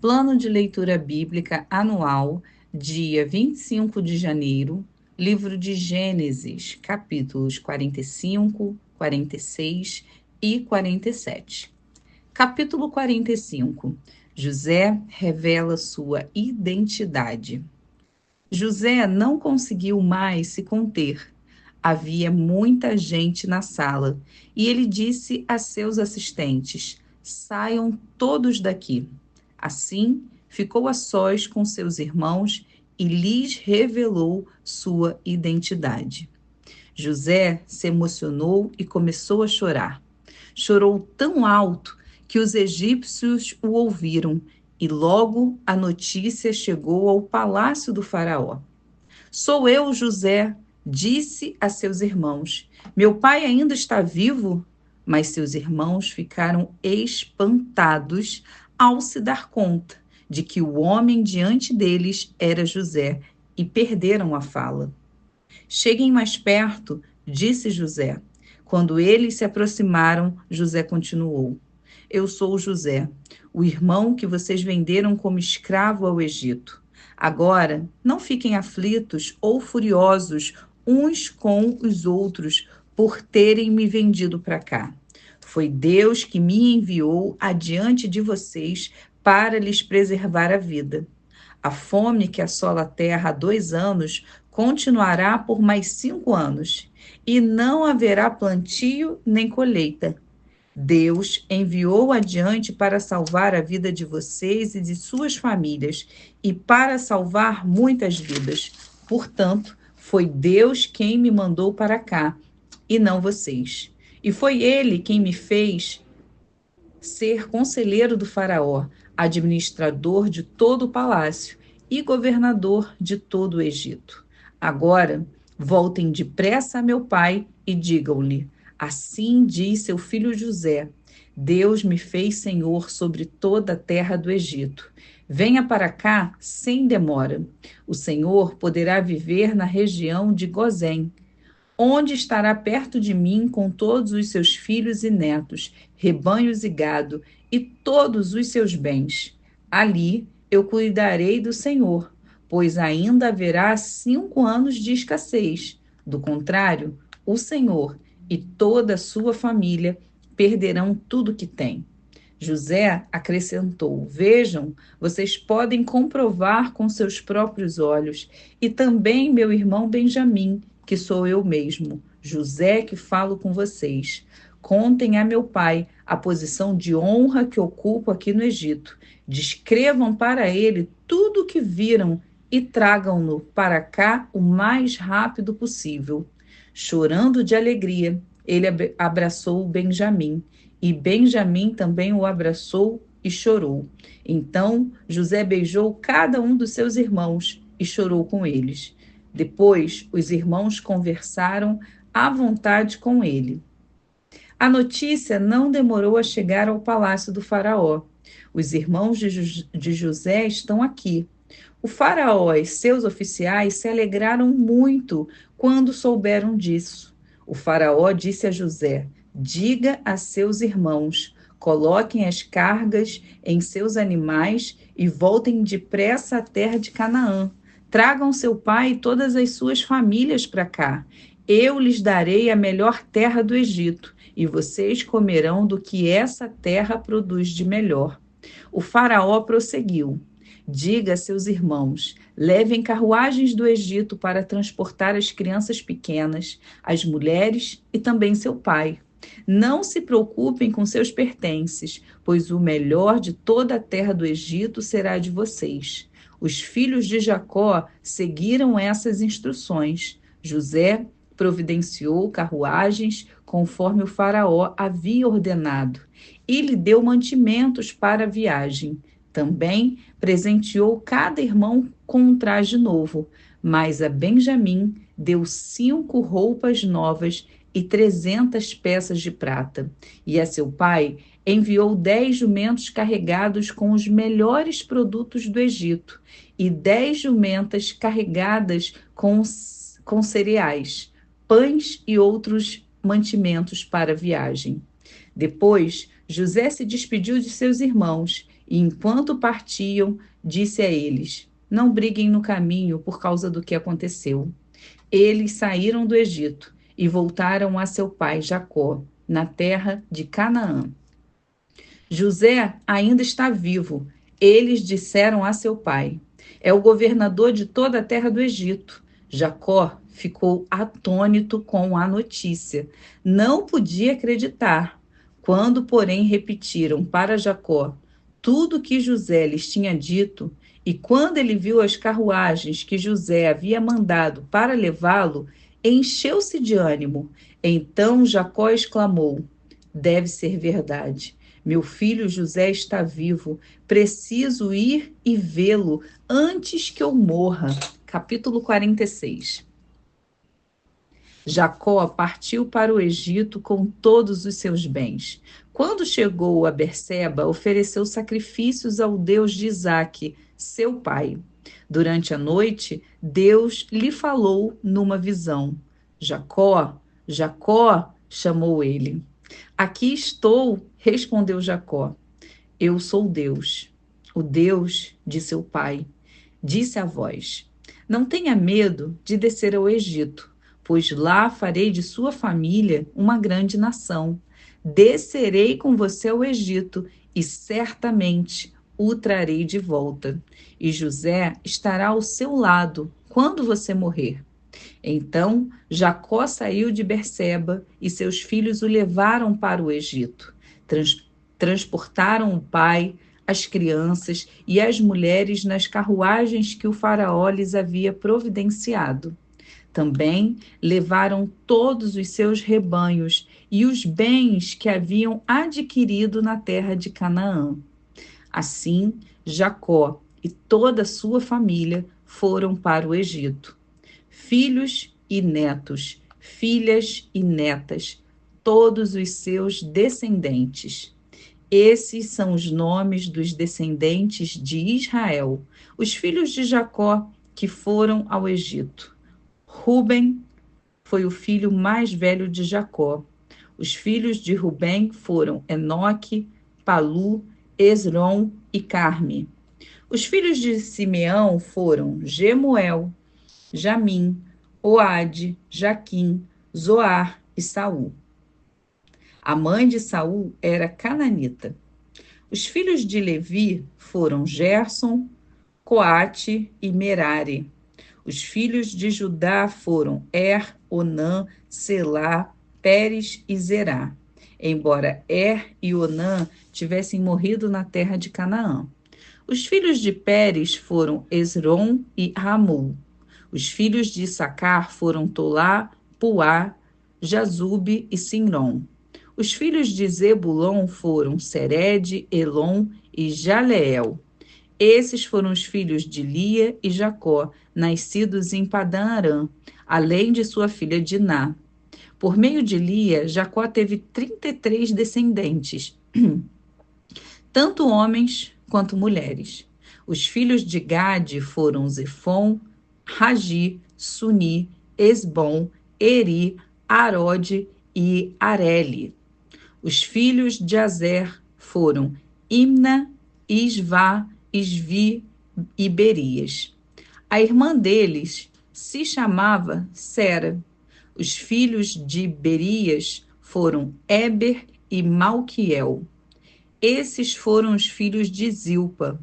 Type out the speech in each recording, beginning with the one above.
Plano de leitura bíblica anual, dia 25 de janeiro, livro de Gênesis, capítulos 45, 46 e 47. Capítulo 45. José revela sua identidade. José não conseguiu mais se conter. Havia muita gente na sala e ele disse a seus assistentes: saiam todos daqui. Assim, ficou a sós com seus irmãos e lhes revelou sua identidade. José se emocionou e começou a chorar. Chorou tão alto que os egípcios o ouviram e logo a notícia chegou ao palácio do faraó. Sou eu, José, disse a seus irmãos. Meu pai ainda está vivo? Mas seus irmãos ficaram espantados ao se dar conta de que o homem diante deles era José e perderam a fala. Cheguem mais perto, disse José. Quando eles se aproximaram, José continuou: eu sou José, o irmão que vocês venderam como escravo ao Egito. Agora, não fiquem aflitos ou furiosos uns com os outros por terem me vendido para cá. Foi Deus que me enviou adiante de vocês para lhes preservar a vida. A fome que assola a terra há 2 anos continuará por mais 5 anos, e não haverá plantio nem colheita. Deus enviou adiante para salvar a vida de vocês e de suas famílias e para salvar muitas vidas. Portanto, foi Deus quem me mandou para cá e não vocês. E foi Ele quem me fez ser conselheiro do Faraó, administrador de todo o palácio e governador de todo o Egito. Agora, voltem depressa a meu pai e digam-lhe: assim diz seu filho José: Deus me fez senhor sobre toda a terra do Egito. Venha para cá sem demora. O Senhor poderá viver na região de Gozém, onde estará perto de mim com todos os seus filhos e netos, rebanhos e gado, e todos os seus bens. Ali eu cuidarei do Senhor, pois ainda haverá 5 anos de escassez. Do contrário, o Senhor e toda a sua família perderão tudo que têm. José acrescentou: vejam, vocês podem comprovar com seus próprios olhos, e também meu irmão Benjamim, que sou eu mesmo, José, que falo com vocês. Contem a meu pai a posição de honra que ocupo aqui no Egito. Descrevam para ele tudo o que viram e tragam-no para cá o mais rápido possível. Chorando de alegria, ele abraçou Benjamim, e Benjamim também o abraçou e chorou. Então José beijou cada um dos seus irmãos e chorou com eles. Depois, os irmãos conversaram à vontade com ele. A notícia não demorou a chegar ao palácio do faraó. Os irmãos de José estão aqui. O faraó e seus oficiais se alegraram muito quando souberam disso. O faraó disse a José: diga a seus irmãos, coloquem as cargas em seus animais e voltem depressa à terra de Canaã. Tragam seu pai e todas as suas famílias para cá. Eu lhes darei a melhor terra do Egito, e vocês comerão do que essa terra produz de melhor. O faraó prosseguiu: diga a seus irmãos, levem carruagens do Egito para transportar as crianças pequenas, as mulheres e também seu pai. Não se preocupem com seus pertences, pois o melhor de toda a terra do Egito será de vocês. Os filhos de Jacó seguiram essas instruções. José providenciou carruagens conforme o faraó havia ordenado e lhe deu mantimentos para a viagem. Também presenteou cada irmão com um traje novo, mas a Benjamim deu 5 roupas novas e 300 peças de prata. E a seu pai enviou 10 jumentos carregados com os melhores produtos do Egito e 10 jumentas carregadas com cereais, pães e outros mantimentos para a viagem. Depois, José se despediu de seus irmãos E enquanto partiam, disse a eles: Não briguem no caminho por causa do que aconteceu. Eles saíram do Egito e voltaram a seu pai Jacó, na terra de Canaã. José ainda está vivo. Eles disseram a seu pai: É o governador de toda a terra do Egito. Jacó ficou atônito com a notícia. Não podia acreditar. Quando, porém, repetiram para Jacó tudo que José lhes tinha dito, e quando ele viu as carruagens que José havia mandado para levá-lo, encheu-se de ânimo. Então Jacó exclamou: Deve ser verdade. Meu filho José está vivo. Preciso ir e vê-lo antes que eu morra. Capítulo 46. Jacó partiu para o Egito com todos os seus bens. Quando chegou a Berseba, ofereceu sacrifícios ao Deus de Isaque, seu pai. Durante a noite, Deus lhe falou numa visão. Jacó, Jacó, chamou ele. Aqui estou, respondeu Jacó. Eu sou Deus, o Deus de seu pai. Disse a voz: Não tenha medo de descer ao Egito, pois lá farei de sua família uma grande nação. Descerei com você ao Egito e certamente o trarei de volta. E José estará ao seu lado quando você morrer. Então Jacó saiu de Berseba e seus filhos o levaram para o Egito. Transportaram o pai, as crianças e as mulheres nas carruagens que o faraó lhes havia providenciado. Também levaram todos os seus rebanhos e os bens que haviam adquirido na terra de Canaã. Assim, Jacó e toda a sua família foram para o Egito. Filhos e netos, filhas e netas, todos os seus descendentes. Esses são os nomes dos descendentes de Israel, os filhos de Jacó que foram ao Egito. Ruben foi o filho mais velho de Jacó. Os filhos de Ruben foram Enoque, Palu, Esrom e Carme. Os filhos de Simeão foram Gemuel, Jamim, Oade, Jaquim, Zoar e Saul. A mãe de Saul era cananita. Os filhos de Levi foram Gerson, Coate e Merari. Os filhos de Judá foram Onã, Selá, Pérez e Zerá, embora e Onã tivessem morrido na terra de Canaã. Os filhos de Pérez foram Esrom e Ramul. Os filhos de Issacar foram Tolá, Puá, Jazube e Sinrom. Os filhos de Zebulon foram Sered, Elon e Jaleel. Esses foram os filhos de Lia e Jacó, nascidos em Padã Arã, além de sua filha Diná. Por meio de Lia, Jacó teve 33 descendentes, tanto homens quanto mulheres. Os filhos de Gade foram Zefon, Ragi, Suni, Esbom, Eri, Arode e Areli. Os filhos de Azer foram Imna, Isvá, Isvi e Berias. A irmã deles se chamava Sera. Os filhos de Berias foram Eber e Malquiel. Esses foram os filhos de Zilpa,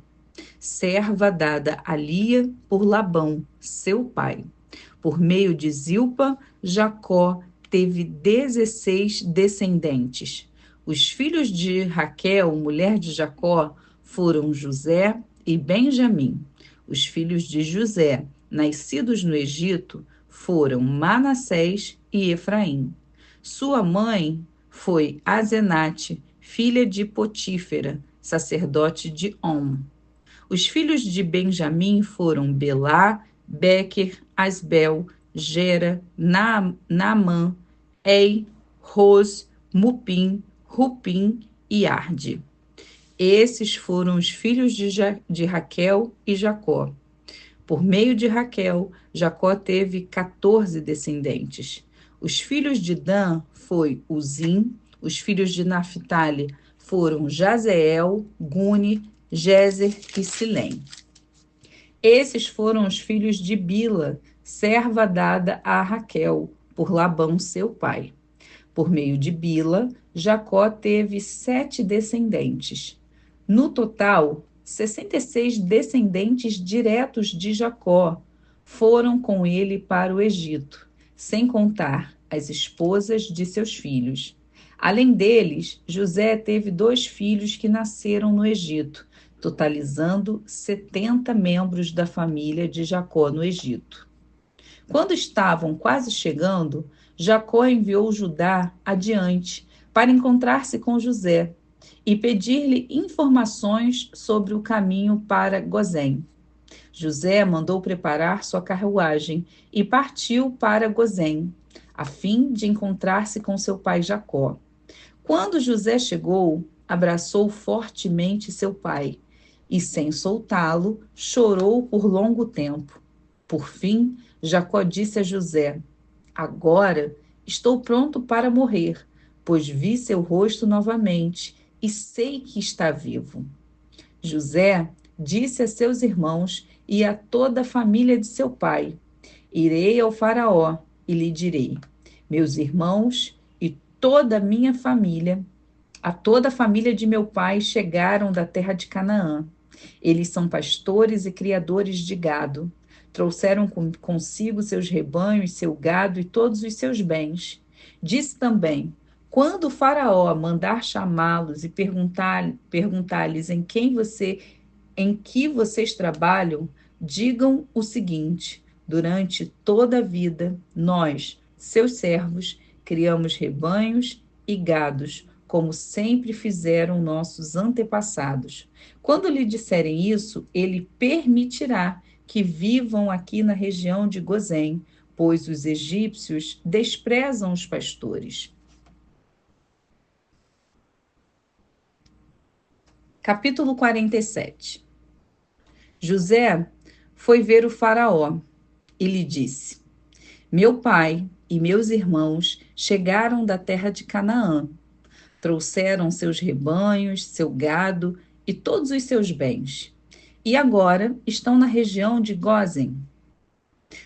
serva dada a Lia por Labão, seu pai. Por meio de Zilpa, Jacó teve 16 descendentes. Os filhos de Raquel, mulher de Jacó, foram José e Benjamim. Os filhos de José, nascidos no Egito, foram Manassés e Efraim. Sua mãe foi Azenate, filha de Potífera, sacerdote de On. Os filhos de Benjamim foram Belá, Bequer, Asbel, Gera, Naamã, Ei, Ros, Mupim, Rupim e Arde. Esses foram os filhos de Raquel e Jacó. Por meio de Raquel, Jacó teve 14 descendentes. Os filhos de Dan foi Uzim, os filhos de Naphtali foram Jazeel, Guni, Gézer e Silém. Esses foram os filhos de Bila, serva dada a Raquel, por Labão, seu pai. Por meio de Bila, Jacó teve 7 descendentes. No total, 66 descendentes diretos de Jacó foram com ele para o Egito, sem contar as esposas de seus filhos. Além deles, José teve 2 filhos que nasceram no Egito, totalizando 70 membros da família de Jacó no Egito. Quando estavam quase chegando, Jacó enviou Judá adiante para encontrar-se com José e pedir-lhe informações sobre o caminho para Gozém. José mandou preparar sua carruagem e partiu para Gozém, a fim de encontrar-se com seu pai Jacó. Quando José chegou, abraçou fortemente seu pai e, sem soltá-lo, chorou por longo tempo. Por fim, Jacó disse a José: Agora estou pronto para morrer, pois vi seu rosto novamente e sei que está vivo. José disse a seus irmãos e a toda a família de seu pai: Irei ao Faraó e lhe direi: Meus irmãos e toda a minha família, a toda a família de meu pai chegaram da terra de Canaã. Eles são pastores e criadores de gado. Trouxeram consigo seus rebanhos, seu gado e todos os seus bens. Disse também: Quando o Faraó mandar chamá-los e perguntar-lhes em que vocês trabalham, digam o seguinte: durante toda a vida, nós, seus servos, criamos rebanhos e gados, como sempre fizeram nossos antepassados. Quando lhe disserem isso, ele permitirá que vivam aqui na região de Gozém, pois os egípcios desprezam os pastores. Capítulo 47. José foi ver o Faraó e lhe disse: Meu pai e meus irmãos chegaram da terra de Canaã. Trouxeram seus rebanhos, seu gado e todos os seus bens. E agora estão na região de Gósen.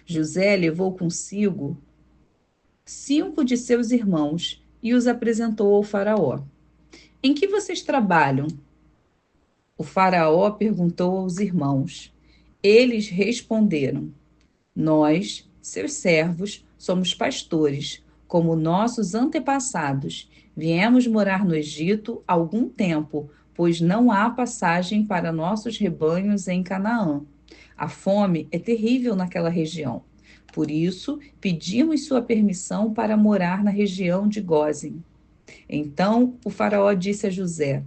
José levou consigo 5 de seus irmãos e os apresentou ao Faraó. Em que vocês trabalham? O Faraó perguntou aos irmãos. Eles responderam: Nós, seus servos, somos pastores, como nossos antepassados. Viemos morar no Egito há algum tempo, pois não há passagem para nossos rebanhos em Canaã. A fome é terrível naquela região. Por isso, pedimos sua permissão para morar na região de Gósen. Então o Faraó disse a José: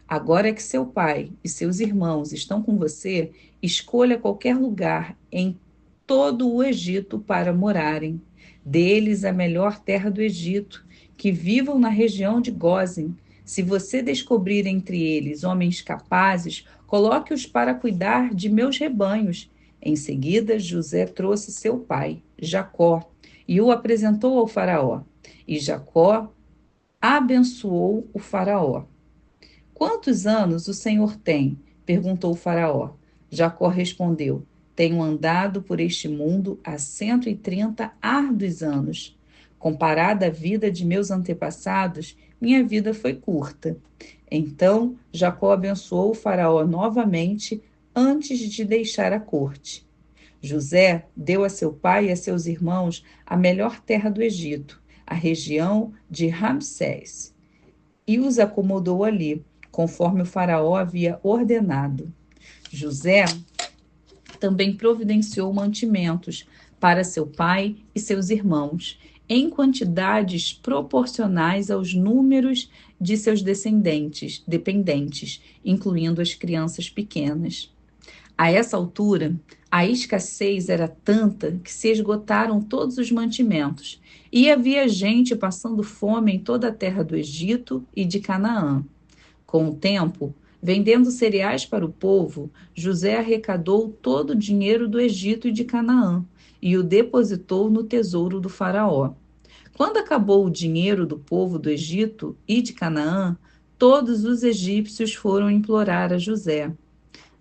Agora que seu pai e seus irmãos estão com você, escolha qualquer lugar em todo o Egito para morarem. Deles a melhor terra do Egito, que vivam na região de Gósen. Se você descobrir entre eles homens capazes, coloque-os para cuidar de meus rebanhos. Em seguida, José trouxe seu pai, Jacó, e o apresentou ao Faraó. E Jacó abençoou o Faraó. Quantos anos o Senhor tem? Perguntou o Faraó. Jacó respondeu: Tenho andado por este mundo há 130 árduos anos. Comparada à vida de meus antepassados, minha vida foi curta. Então Jacó abençoou o Faraó novamente antes de deixar a corte. José deu a seu pai e a seus irmãos a melhor terra do Egito, a região de Ramsés, e os acomodou ali, conforme o Faraó havia ordenado. José também providenciou mantimentos para seu pai e seus irmãos, em quantidades proporcionais aos números de seus dependentes, incluindo as crianças pequenas. A essa altura, a escassez era tanta que se esgotaram todos os mantimentos, e havia gente passando fome em toda a terra do Egito e de Canaã. Com o tempo, vendendo cereais para o povo, José arrecadou todo o dinheiro do Egito e de Canaã e o depositou no tesouro do Faraó. Quando acabou o dinheiro do povo do Egito e de Canaã, todos os egípcios foram implorar a José: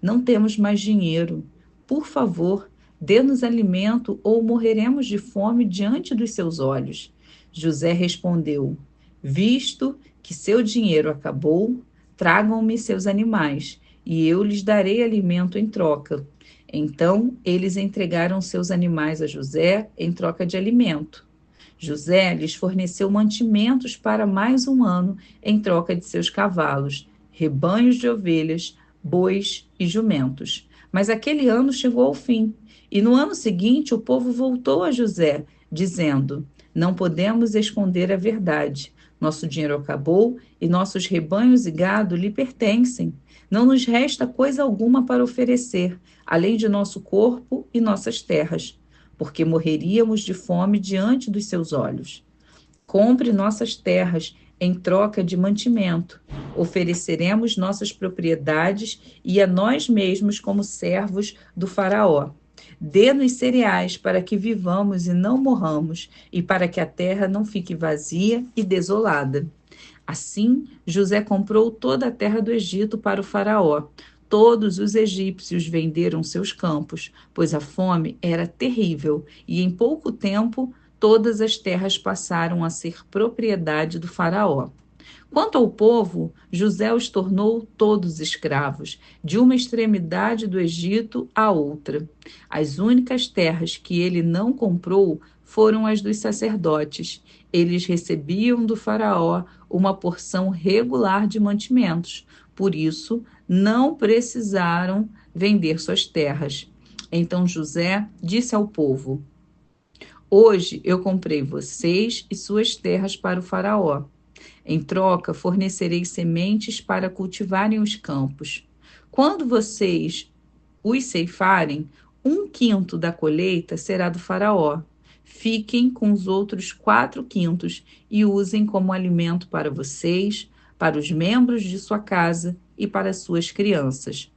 não temos mais dinheiro. Por favor, dê-nos alimento ou morreremos de fome diante dos seus olhos. José respondeu: Visto que seu dinheiro acabou, tragam-me seus animais, e eu lhes darei alimento em troca. Então eles entregaram seus animais a José em troca de alimento. José lhes forneceu mantimentos para mais um ano em troca de seus cavalos, rebanhos de ovelhas, bois e jumentos. Mas aquele ano chegou ao fim, e no ano seguinte o povo voltou a José, dizendo: Não podemos esconder a verdade. Nosso dinheiro acabou e nossos rebanhos e gado lhe pertencem. Não nos resta coisa alguma para oferecer, além de nosso corpo e nossas terras, porque morreríamos de fome diante dos seus olhos. Compre nossas terras em troca de mantimento. Ofereceremos nossas propriedades e a nós mesmos como servos do Faraó. Dê-nos cereais para que vivamos e não morramos, e para que a terra não fique vazia e desolada. Assim, José comprou toda a terra do Egito para o Faraó. Todos os egípcios venderam seus campos, pois a fome era terrível, e em pouco tempo todas as terras passaram a ser propriedade do Faraó. Quanto ao povo, José os tornou todos escravos, de uma extremidade do Egito à outra. As únicas terras que ele não comprou foram as dos sacerdotes. Eles recebiam do Faraó uma porção regular de mantimentos, por isso não precisaram vender suas terras. Então José disse ao povo: Hoje eu comprei vocês e suas terras para o Faraó. Em troca, fornecerei sementes para cultivarem os campos. Quando vocês os ceifarem, 1/5 da colheita será do Faraó. Fiquem com os outros 4/5 e usem como alimento para vocês, para os membros de sua casa e para suas crianças.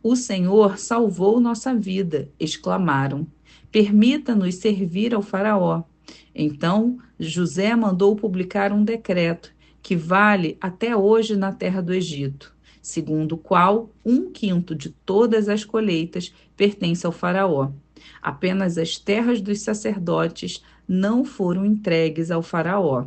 O Senhor salvou nossa vida, exclamaram. Permita-nos servir ao Faraó. Então José mandou publicar um decreto que vale até hoje na terra do Egito, segundo o qual 1/5 de todas as colheitas pertence ao Faraó. Apenas as terras dos sacerdotes não foram entregues ao Faraó.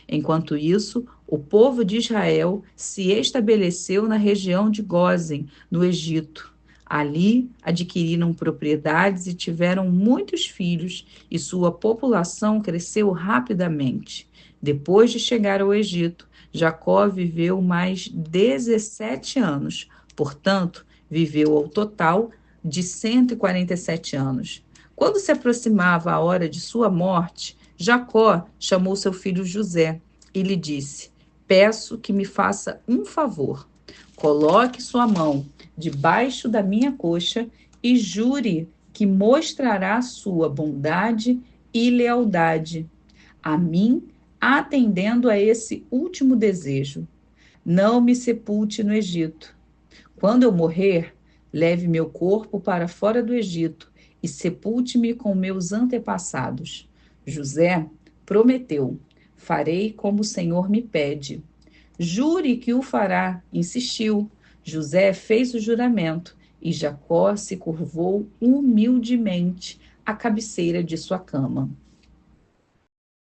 Enquanto isso, o povo de Israel se estabeleceu na região de Gósen, no Egito. Ali adquiriram propriedades e tiveram muitos filhos, e sua população cresceu rapidamente. Depois de chegar ao Egito, Jacó viveu mais 17 anos, portanto, viveu ao total de 147 anos. Quando se aproximava a hora de sua morte, Jacó chamou seu filho José e lhe disse: Peço que me faça um favor. Coloque sua mão debaixo da minha coxa e jure que mostrará sua bondade e lealdade a mim, atendendo a esse último desejo. Não me sepulte no Egito. Quando eu morrer, leve meu corpo para fora do Egito e sepulte-me com meus antepassados. José prometeu: Farei como o Senhor me pede. Jure que o fará, insistiu. José fez o juramento e Jacó se curvou humildemente à cabeceira de sua cama.